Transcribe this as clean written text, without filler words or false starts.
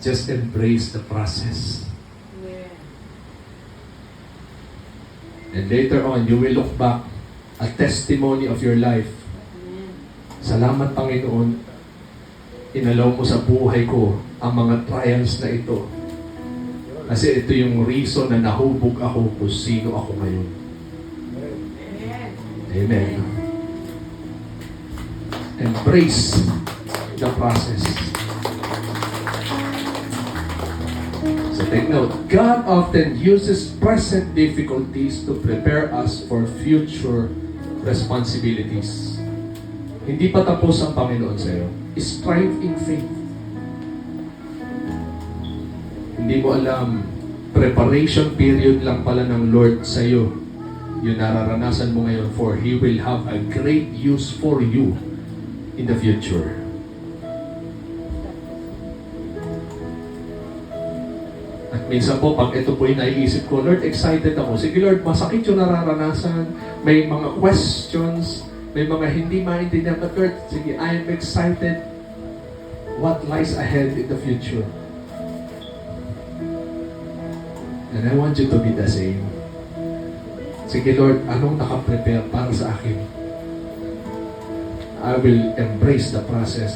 Just embrace the process. And later on, you will look back a testimony of your life. Salamat, Panginoon, inalaw mo sa buhay ko ang mga trials na ito. Kasi ito yung reason na nahubog ako kung sino ako ngayon. Amen. Embrace the process. So take note, God often uses present difficulties to prepare us for future responsibilities. Hindi pa tapos ang Panginoon sa iyo. Strive in faith. Hindi mo alam, preparation period lang pala ng Lord sa iyo. Yung nararanasan mo ngayon, for He will have a great use for you in the future. At minsan po, pag ito po yung naiisip ko, Lord, excited ako. Sige Lord, masakit yung nararanasan. May mga questions, may mga hindi maintindihan. But Lord, sige, I am excited what lies ahead in the future. And I want you to be the same. Sige Lord, anong nakaprepare para sa akin? I will embrace the process.